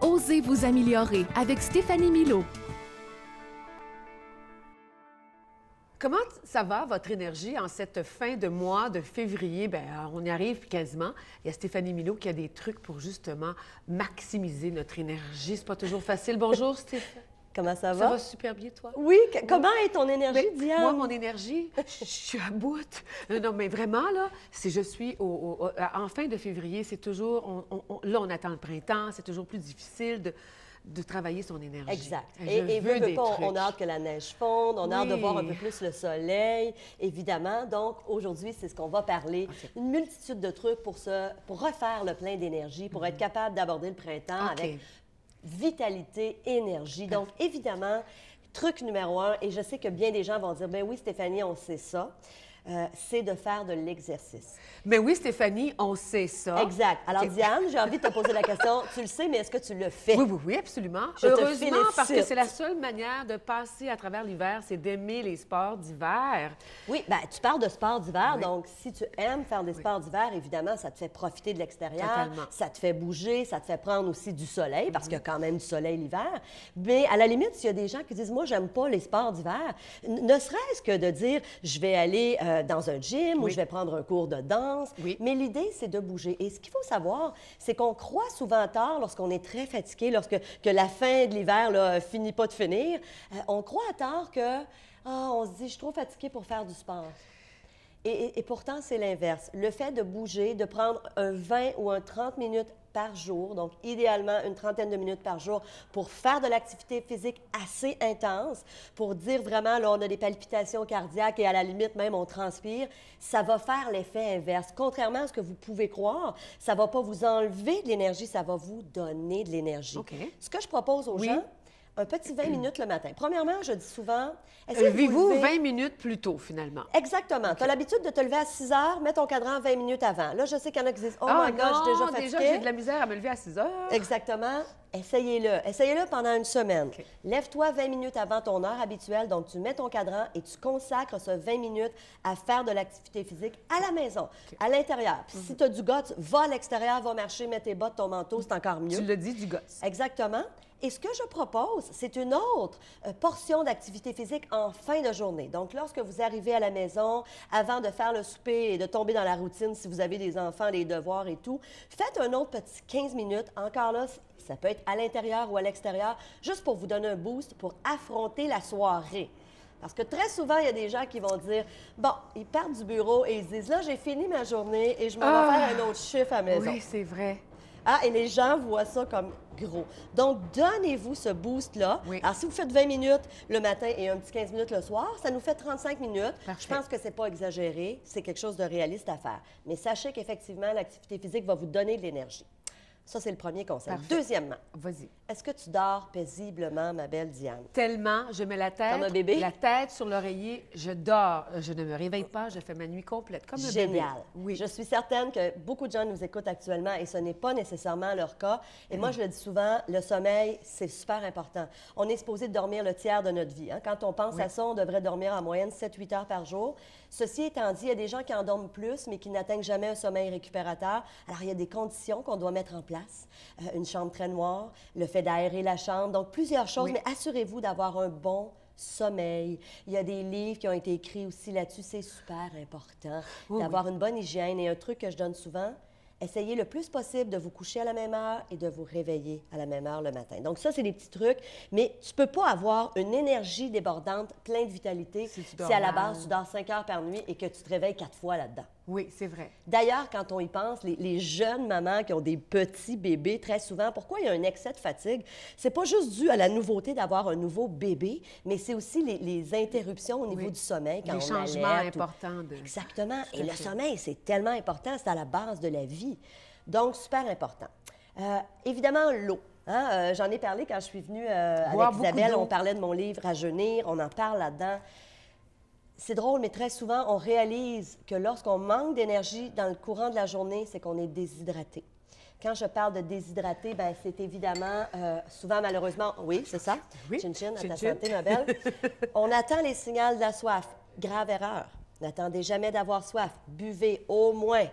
Osez vous améliorer avec Stéphanie Milaud. Comment ça va, votre énergie, en cette fin de mois de février? Bien, on y arrive quasiment. Il y a Stéphanie Milaud qui a des trucs pour justement maximiser notre énergie. C'est pas toujours facile. Bonjour, Stéphanie. Comment ça va? Ça va super bien, toi? Oui. Comment est ton énergie, Ben, Diane? moi, mon énergie, je suis à bout. Non, mais vraiment, là, si je suis en fin de février, c'est toujours... là, on attend le printemps. C'est toujours plus difficile de travailler son énergie. Exact. Et veux on a hâte que la neige fonde, on a hâte de voir un peu Oui. plus le soleil, évidemment. Donc, aujourd'hui, c'est ce qu'on va parler. OK. Une multitude de trucs pour refaire le plein d'énergie, pour être capable d'aborder le printemps OK. avec vitalité, énergie. Donc, évidemment, truc numéro 1, et je sais que bien des gens vont dire, ben oui, Stéphanie, on sait ça, c'est de faire de l'exercice. Mais oui, Stéphanie, on sait ça. Exact. Alors, OK. Diane, j'ai envie de te poser la question. Tu le sais, mais est-ce que tu le fais? Oui, absolument. Je te Heureusement, parce que félicite. c'est la seule manière de passer à travers l'hiver, c'est d'aimer les sports d'hiver. Oui, bien, tu parles de sport d'hiver, Oui. donc si tu aimes faire des sports d'hiver, évidemment, ça te fait profiter de l'extérieur, Totalement. ça te fait bouger, ça te fait prendre aussi du soleil, parce qu'il y a quand même du soleil l'hiver. Mais à la limite, s'il y a des gens qui disent, moi, j'aime pas les sports d'hiver, ne serait-ce que de dire, je vais aller dans un gym ou Oui. je vais prendre un cours de danse. Oui. Mais l'idée, c'est de bouger. Et ce qu'il faut savoir, c'est qu'on croit souvent tard lorsqu'on est très fatigué, que la fin de l'hiver là, finit pas de finir. On croit à tort que, on se dit, je suis trop fatiguée pour faire du sport. Et pourtant, c'est l'inverse. Le fait de bouger, de prendre un 20 ou un 30 minutes par jour, donc idéalement une trentaine de minutes par jour, pour faire de l'activité physique assez intense, pour dire vraiment, là, on a des palpitations cardiaques et à la limite même, on transpire, ça va faire l'effet inverse. Contrairement à ce que vous pouvez croire, ça ne va pas vous enlever de l'énergie, ça va vous donner de l'énergie. OK. Ce que je propose aux Oui. gens, un petit 20 minutes le matin. Premièrement, je dis souvent, essayez de Levez-vous lever- 20 minutes plus tôt, finalement. Exactement. Tu as l'habitude de te lever à 6 heures, mets ton cadran 20 minutes avant. Là, je sais qu'il y en a qui disent, oh my God, je suis déjà fatiguée. déjà, j'ai de la misère à me lever à 6 heures. Exactement. Essayez-le. Essayez-le pendant une semaine. OK. Lève-toi 20 minutes avant ton heure habituelle. Donc, tu mets ton cadran et tu consacres ce 20 minutes à faire de l'activité physique à la maison, à l'intérieur. Puis si tu as du gosse, va à l'extérieur, va marcher, mets tes bottes, ton manteau, c'est encore mieux. Tu l'as dit, du gosse. Exactement. Et ce que je propose, c'est une autre portion d'activité physique en fin de journée. Donc, lorsque vous arrivez à la maison, avant de faire le souper et de tomber dans la routine, si vous avez des enfants, les devoirs et tout, faites un autre petit 15 minutes. Encore là, ça peut être à l'intérieur ou à l'extérieur, juste pour vous donner un boost pour affronter la soirée. Parce que très souvent, il y a des gens qui vont dire, bon, ils partent du bureau et ils se disent, là, j'ai fini ma journée et je m'en vais faire un autre chiffre à la maison. Oui, c'est vrai. Ah, et les gens voient ça comme gros. Donc, donnez-vous ce boost-là. Oui. Alors, si vous faites 20 minutes le matin et un petit 15 minutes le soir, ça nous fait 35 minutes. Parfait. Je pense que c'est pas exagéré, c'est quelque chose de réaliste à faire. Mais sachez qu'effectivement, l'activité physique va vous donner de l'énergie. Ça, c'est le premier conseil. Parfait. Deuxièmement, Vas-y. est-ce que tu dors paisiblement, ma belle Diane? Tellement, je mets la tête, Comme un bébé? la tête sur l'oreiller, je dors, je ne me réveille pas, je fais ma nuit complète, comme un bébé. Génial. Oui. Je suis certaine que beaucoup de gens nous écoutent actuellement et ce n'est pas nécessairement leur cas. Et moi, je le dis souvent, le sommeil, c'est super important. On est supposé dormir le tiers de notre vie. Hein. Quand on pense Oui. à ça, on devrait dormir en moyenne 7-8 heures par jour. Ceci étant dit, il y a des gens qui en dorment plus, mais qui n'atteignent jamais un sommeil récupérateur. Alors, il y a des conditions qu'on doit mettre en place. Une chambre très noire, le fait d'aérer la chambre. Donc, plusieurs choses, Oui. mais assurez-vous d'avoir un bon sommeil. Il y a des livres qui ont été écrits aussi là-dessus. C'est super important Oui, d'avoir une bonne hygiène. Et un truc que je donne souvent, essayez le plus possible de vous coucher à la même heure et de vous réveiller à la même heure le matin. Donc ça, c'est des petits trucs, mais tu peux pas avoir une énergie débordante, plein de vitalité, Si tu si dors à la mal. base, tu dors 5 heures par nuit et que tu te réveilles 4 fois là-dedans. Oui, c'est vrai. D'ailleurs, quand on y pense, les jeunes mamans qui ont des petits bébés, très souvent, pourquoi il y a un excès de fatigue? C'est pas juste dû à la nouveauté d'avoir un nouveau bébé, mais c'est aussi les interruptions au niveau Oui. du sommeil quand Les on changements allait ou- importants de... Exactement. Tout Et à le fait. sommeil, c'est tellement important, c'est à la base de la vie. Donc, super important. Évidemment, l'eau. Hein, j'en ai parlé quand je suis venue Boire avec beaucoup Isabelle. d'eau. On parlait de mon livre Rajeunir, on en parle là-dedans. C'est drôle, mais très souvent, on réalise que lorsqu'on manque d'énergie dans le courant de la journée, c'est qu'on est déshydraté. Quand je parle de déshydraté, ben c'est évidemment, souvent malheureusement, oui, c'est ça. Oui, Chin-chin, à ta chin-chin. santé, ma belle. On attend les signaux de la soif. Grave erreur. N'attendez jamais d'avoir soif. Buvez au moins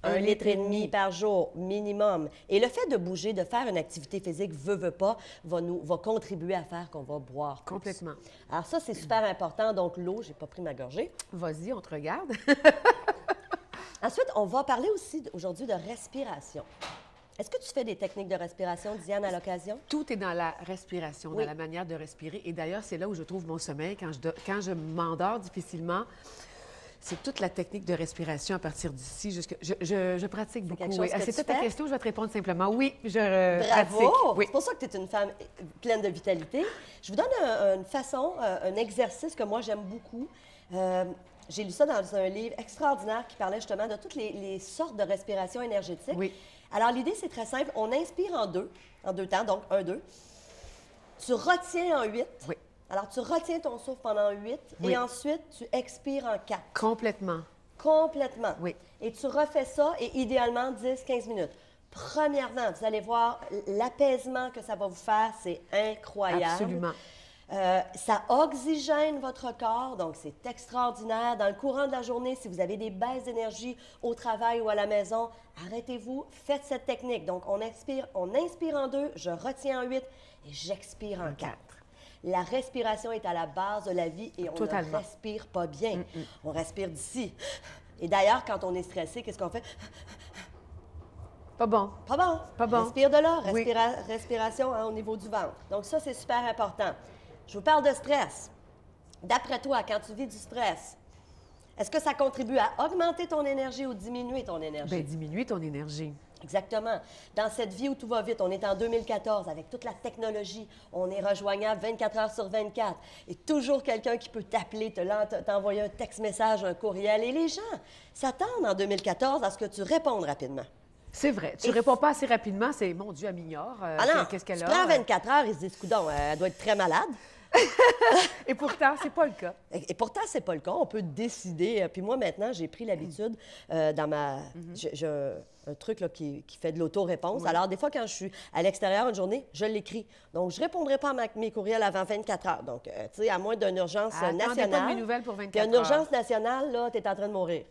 1,5 litre par jour, minimum. Et le fait de bouger, de faire une activité physique, veut pas, va contribuer à faire qu'on va boire plus. Complètement. Alors ça, c'est super important. Donc l'eau, j'ai pas pris ma gorgée. Vas-y, on te regarde. Ensuite, on va parler aussi aujourd'hui de respiration. Est-ce que tu fais des techniques de respiration, Diane, à l'occasion? Tout est dans la respiration, Oui. dans la manière de respirer. Et d'ailleurs, c'est là où je trouve mon sommeil. Quand je m'endors difficilement, c'est toute la technique de respiration à partir d'ici. Je pratique beaucoup. quelque chose Oui. que C'était tu ta fais? question, je vais te répondre simplement. Oui, je Bravo! pratique. Oui. C'est pour ça que tu es une femme pleine de vitalité. Je vous donne une façon, un exercice que moi, j'aime beaucoup. J'ai lu ça dans un livre extraordinaire qui parlait justement de toutes les sortes de respiration énergétique. Oui. Alors, l'idée, c'est très simple. On inspire en deux temps, donc 1, 2. Tu retiens en 8. Oui. Alors, tu retiens ton souffle pendant 8 Oui. et ensuite, tu expires en 4. Complètement. Complètement. Oui. Et tu refais ça et idéalement 10-15 minutes. Premièrement, vous allez voir l'apaisement que ça va vous faire, c'est incroyable. Absolument. Ça oxygène votre corps, donc c'est extraordinaire. Dans le courant de la journée, si vous avez des baisses d'énergie au travail ou à la maison, arrêtez-vous, faites cette technique. Donc, on inspire en 2, je retiens en 8 et j'expire en 4. La respiration est à la base de la vie et on Totalement. ne respire pas bien. On respire d'ici. Et d'ailleurs, quand on est stressé, qu'est-ce qu'on fait? Pas bon. Pas bon. Pas bon. Respire de là. Oui. Respiration au niveau du ventre. Donc ça, c'est super important. Je vous parle de stress. D'après toi, quand tu vis du stress, est-ce que ça contribue à augmenter ton énergie ou diminuer ton énergie? Bien, diminuer ton énergie. Exactement. Dans cette vie où tout va vite, on est en 2014 avec toute la technologie. On est rejoignable 24 heures sur 24. Et toujours quelqu'un qui peut t'appeler, t'envoyer un texte-message, un courriel. Et les gens s'attendent en 2014 à ce que tu répondes rapidement. C'est vrai. Tu réponds pas assez rapidement, c'est mon Dieu, elle m'ignore. Ah non, Qu'est-ce qu'elle tu a? prends 24 heures, ils se disent, coudonc, elle doit être très malade. Et pourtant, c'est pas le cas. Et pourtant, c'est pas le cas. On peut décider. Puis moi, maintenant, j'ai pris l'habitude dans ma... J'ai un truc là, qui fait de l'auto-réponse. Oui. Alors, des fois, quand je suis à l'extérieur une journée, je l'écris. Donc, je répondrai pas à mes courriels avant 24 heures. Donc, tu sais, à moins d'une urgence Attendez nationale. pas de mes nouvelles pour 24 Puis une heures. urgence nationale, là, tu es en train de mourir.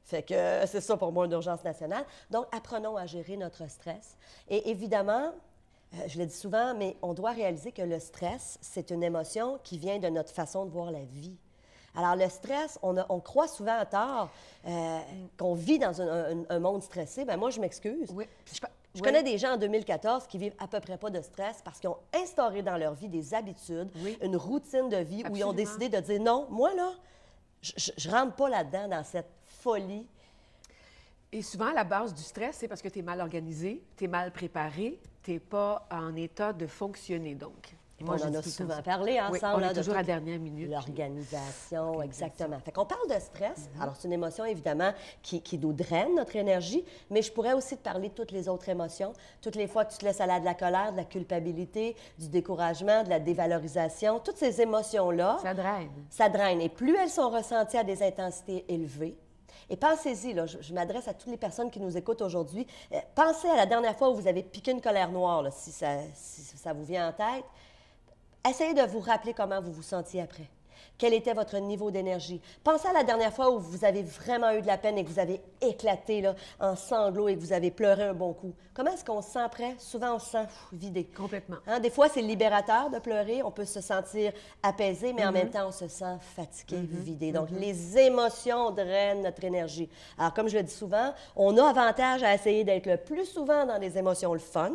Fait que c'est ça pour moi, une urgence nationale. Donc, apprenons à gérer notre stress. Et évidemment, je le dis souvent, mais on doit réaliser que le stress, c'est une émotion qui vient de notre façon de voir la vie. Alors, le stress, on croit souvent à tort qu'on vit dans un monde stressé. Bien, moi, je m'excuse. Oui. Je connais des gens en 2014 qui vivent à peu près pas de stress parce qu'ils ont instauré dans leur vie des habitudes, Oui. une routine de vie où ils ont Absolument. décidé de dire non, moi, là, je rentre pas là-dedans, dans cette folie. Et souvent, la base du stress, c'est parce que tu es mal organisé, tu es mal préparé, tu n'es pas en état de fonctionner, donc. On je en dis a tout le souvent temps ça. parlé Oui, ensemble. on est hein, de toujours à toute dernière minute. l'organisation, exactement. Fait qu'on parle de stress. Alors, c'est une émotion, évidemment, qui nous draine notre énergie, mais je pourrais aussi te parler de toutes les autres émotions. Toutes les fois que tu te laisses aller à de la colère, de la culpabilité, du découragement, de la dévalorisation, toutes ces émotions-là, Ça draine. ça draine. Et plus elles sont ressenties à des intensités élevées, et pensez-y, là, je m'adresse à toutes les personnes qui nous écoutent aujourd'hui. Pensez à la dernière fois où vous avez piqué une colère noire, là, si ça vous vient en tête. Essayez de vous rappeler comment vous vous sentiez après. Quel était votre niveau d'énergie? Pensez à la dernière fois où vous avez vraiment eu de la peine et que vous avez éclaté là, en sanglots et que vous avez pleuré un bon coup. Comment est-ce qu'on se sent après? Souvent, on se sent vidé. Complètement. Hein, des fois, c'est libérateur de pleurer. On peut se sentir apaisé, mais en même temps, on se sent fatigué, vidé. Donc, les émotions drainent notre énergie. Alors, comme je le dis souvent, on a avantage à essayer d'être le plus souvent dans des émotions le fun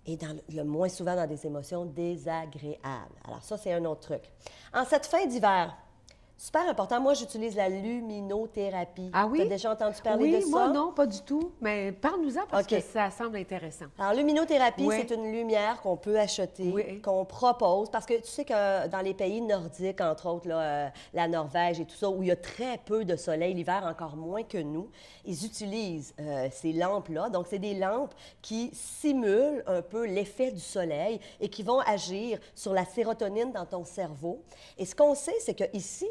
et le moins souvent dans des émotions désagréables. Alors, ça, c'est un autre truc. En cette fin d'hiver, super important, moi, j'utilise la luminothérapie. Ah oui? Tu as déjà entendu parler de Oui, ça? moi, non, pas du tout. Mais parle-nous-en parce OK. que ça semble intéressant. Alors, luminothérapie, Oui. c'est une lumière qu'on peut acheter, Oui. qu'on propose, parce que tu sais que dans les pays nordiques, entre autres, là, la Norvège et tout ça, où il y a très peu de soleil, l'hiver encore moins que nous, ils utilisent ces lampes-là. Donc, c'est des lampes qui simulent un peu l'effet du soleil et qui vont agir sur la sérotonine dans ton cerveau. Et ce qu'on sait, c'est qu'ici,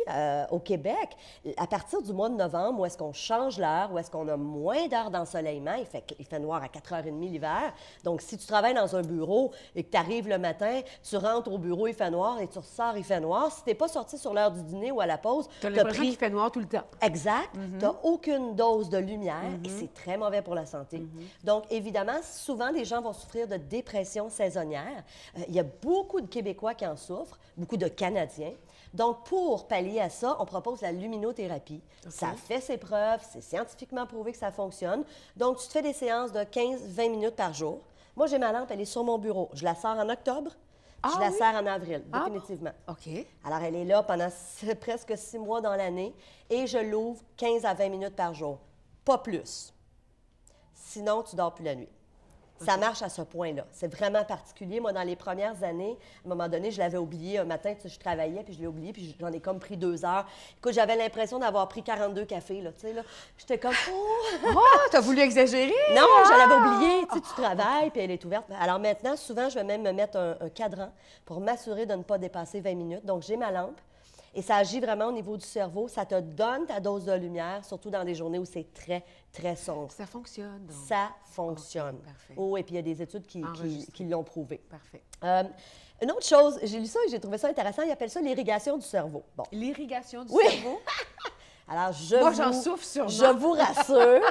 au Québec, à partir du mois de novembre, où est-ce qu'on change l'heure, où est-ce qu'on a moins d'heures d'ensoleillement, il fait noir à 4h30 l'hiver. Donc, si tu travailles dans un bureau et que tu arrives le matin, tu rentres au bureau, il fait noir, et tu ressors, il fait noir. Si tu n'es pas sorti sur l'heure du dîner ou à la pause, Tu as l'impression qu'il fait noir tout le temps. Exact. Tu n'as aucune dose de lumière et c'est très mauvais pour la santé. Donc, évidemment, souvent, les gens vont souffrir de dépression saisonnière. Il y a beaucoup de Québécois qui en souffrent, beaucoup de Canadiens. Donc, pour pallier à ça, on propose la luminothérapie. Ça fait ses preuves, c'est scientifiquement prouvé que ça fonctionne. Donc, tu te fais des séances de 15-20 minutes par jour. Moi, j'ai ma lampe, elle est sur mon bureau. Je la sors en octobre, je la sers en avril, définitivement. OK. Alors, elle est là pendant presque 6 mois dans l'année et je l'ouvre 15 à 20 minutes par jour, pas plus. Sinon, tu dors plus la nuit. Ça marche à ce point-là. C'est vraiment particulier. Moi, dans les premières années, à un moment donné, je l'avais oublié. Un matin, tu sais, je travaillais, puis je l'ai oublié, puis j'en ai comme pris 2 heures. Écoute, j'avais l'impression d'avoir pris 42 cafés, là, tu sais, là. J'étais comme, oh! Oh, t'as voulu exagérer? Non, je l'avais oublié. Tu sais, tu travailles, puis elle est ouverte. Alors maintenant, souvent, je vais même me mettre un cadran pour m'assurer de ne pas dépasser 20 minutes. Donc, j'ai ma lampe. Et ça agit vraiment au niveau du cerveau. Ça te donne ta dose de lumière, surtout dans des journées où c'est très, très sombre. Ça fonctionne, donc. Ça fonctionne. OK, parfait. Oh, et puis il y a des études qui l'ont prouvé. Parfait. Une autre chose, j'ai lu ça et j'ai trouvé ça intéressant, ils appellent ça l'irrigation du cerveau. Bon. L'irrigation du Oui. cerveau? Alors, Moi, j'en souffre sûrement. Je vous rassure,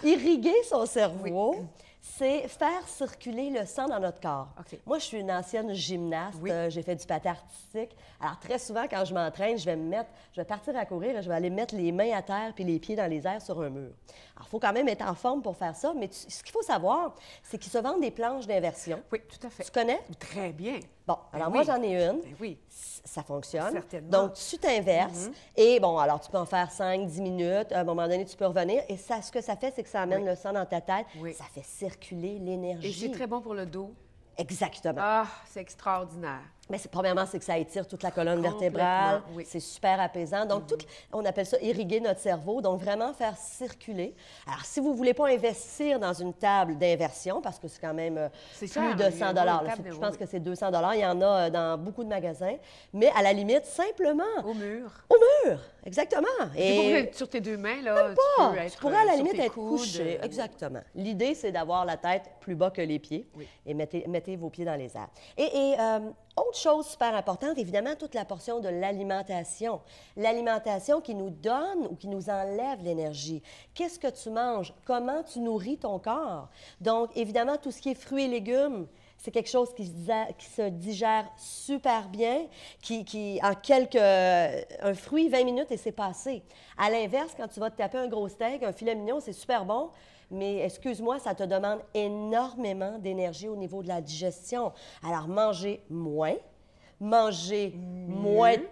irriguer son cerveau, c'est faire circuler le sang dans notre corps. OK. Moi, je suis une ancienne gymnaste. Oui. J'ai fait du patin artistique. Alors, très souvent, quand je m'entraîne, je vais partir à courir et je vais aller mettre les mains à terre puis les pieds dans les airs sur un mur. Alors, il faut quand même être en forme pour faire ça, mais ce qu'il faut savoir, c'est qu'ils se vendent des planches d'inversion. Oui, tout à fait. Tu connais? Très bien. Bon, Ben alors oui. moi, j'en ai une. Ben oui. Ça fonctionne. Certainement. Donc, tu t'inverses. Et bon, alors, tu peux en faire 5-10 minutes. À un moment donné, tu peux revenir. Et ça, ce que ça fait, c'est que ça amène le sang dans ta tête. Oui. Ça fait circuler l'énergie. Et c'est très bon pour le dos. Exactement. Ah, c'est extraordinaire. Mais premièrement, c'est que ça étire toute la colonne Complètement, vertébrale. oui. C'est super apaisant. Donc, on appelle ça irriguer notre cerveau. Donc, vraiment faire circuler. Alors, si vous ne voulez pas investir dans une table d'inversion, parce que c'est quand même C'est plus cher, de oui, 100 oui, là. une table Je de- pense oui. que c'est 200 Il y en a dans beaucoup de magasins. Mais à la limite, simplement Au mur. au mur. Exactement. Et pour être sur tes 2 mains, là, tu peux être tu pourrais à la sur limite tes être coudes, couché. Exactement. L'idée, c'est d'avoir la tête plus bas que les pieds. Oui. Et mettez vos pieds dans les airs. Et autre chose super importante, évidemment, toute la portion de l'alimentation. L'alimentation qui nous donne ou qui nous enlève l'énergie. Qu'est-ce que tu manges? Comment tu nourris ton corps? Donc, évidemment, tout ce qui est fruits et légumes, c'est quelque chose qui se digère super bien, un fruit, 20 minutes et c'est passé. À l'inverse, quand tu vas te taper un gros steak, un filet mignon, c'est super bon, mais excuse-moi, ça te demande énormément d'énergie au niveau de la digestion. Alors, mangez moins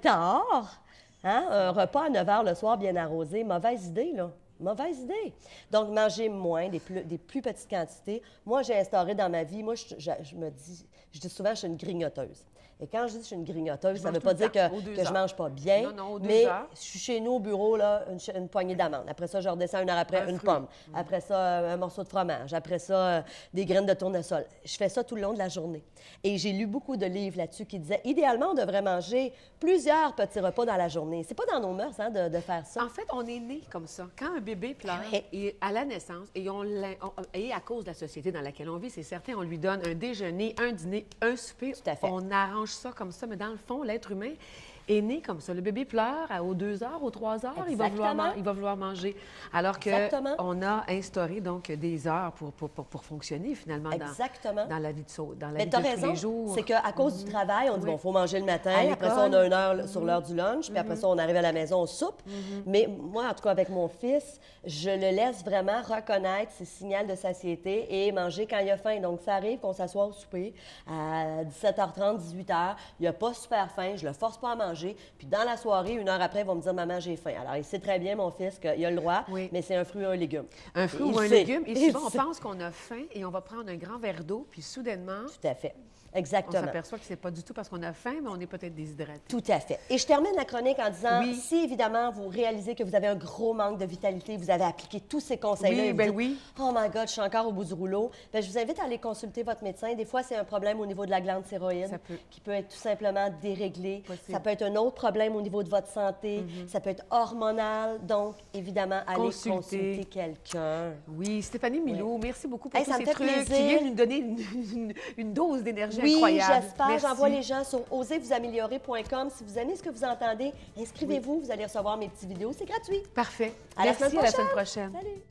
tard. Hein? Un repas à 9 h le soir bien arrosé, mauvaise idée, là. Mauvaise idée. Donc, manger moins, des plus petites quantités. Moi, j'ai instauré dans ma vie, moi, je dis souvent, je suis une grignoteuse. Et quand je dis que je suis une grignoteuse, ça ne veut pas dire que je ne mange pas bien, Non, non, aux 2 mais heures. je suis chez nous au bureau, là, une poignée d'amandes. Après ça, je redescends 1 heure après, une fruit. pomme. Après ça, un morceau de fromage. Après ça, des graines de tournesol. Je fais ça tout le long de la journée. Et j'ai lu beaucoup de livres là-dessus qui disaient, idéalement, on devrait manger plusieurs petits repas dans la journée. C'est pas dans nos mœurs, hein, de faire ça. En fait, on est né comme ça. Quand un bébé pleure, Oui. et à la naissance, et à cause de la société dans laquelle on vit, c'est certain, on lui donne un déjeuner, un dîner, un souper. Tout à fait. On arrange ça comme ça, mais dans le fond, l'être humain est né comme ça. Le bébé pleure aux 2 heures, aux 3 heures, il va vouloir manger. Alors Exactement. qu'on a instauré donc des heures pour fonctionner finalement Exactement. dans la vie dans la Mais vie tu as de tous raison, les jours. c'est qu'à cause du travail, on dit, Oui. bon, il faut manger le matin, À après ça, on a l'école. 1 heure sur l'heure du lunch, puis après ça, on arrive à la maison, on soupe. Mais moi, en tout cas, avec mon fils, je le laisse vraiment reconnaître ses signaux de satiété et manger quand il a faim. Donc, ça arrive qu'on s'assoit au souper à 17h30, 18h, il n'a pas super faim, je le force pas à manger, puis dans la soirée, 1 heure après, il va me dire, maman, j'ai faim. Alors, il sait très bien, mon fils, qu'il a le droit, Oui. mais c'est un fruit ou un légume. Un fruit Il ou un sait. légume. Et Il souvent, on sait. pense qu'on a faim et on va prendre un grand verre d'eau, puis soudainement, Tout à fait. on Exactement. s'aperçoit que c'est pas du tout parce qu'on a faim, mais on est peut-être déshydraté. Tout à fait. Et je termine la chronique en disant, Oui. si évidemment vous réalisez que vous avez un gros manque de vitalité, vous avez appliqué tous ces conseils-là, Oui, et vous ben dites, oui. oh my God, je suis encore au bout du rouleau, bien, je vous invite à aller consulter votre médecin. Des fois, c'est un problème au niveau de la glande thyroïde Ça peut. qui peut être tout simplement déréglé. Possible. Ça peut être être un autre problème au niveau de votre santé, ça peut être hormonal. Donc, évidemment, allez consulter quelqu'un. Oui, Stéphanie Milot, merci beaucoup pour tous ça me ces fait trucs. plaisir. Tu viens nous donner une dose d'énergie incroyable. Oui, j'espère. Merci. J'envoie les gens sur osezvousaméliorer.com. Si vous aimez ce que vous entendez, inscrivez-vous. Vous allez recevoir mes petites vidéos. C'est gratuit. Parfait. À la semaine Merci, à la semaine prochaine. Salut.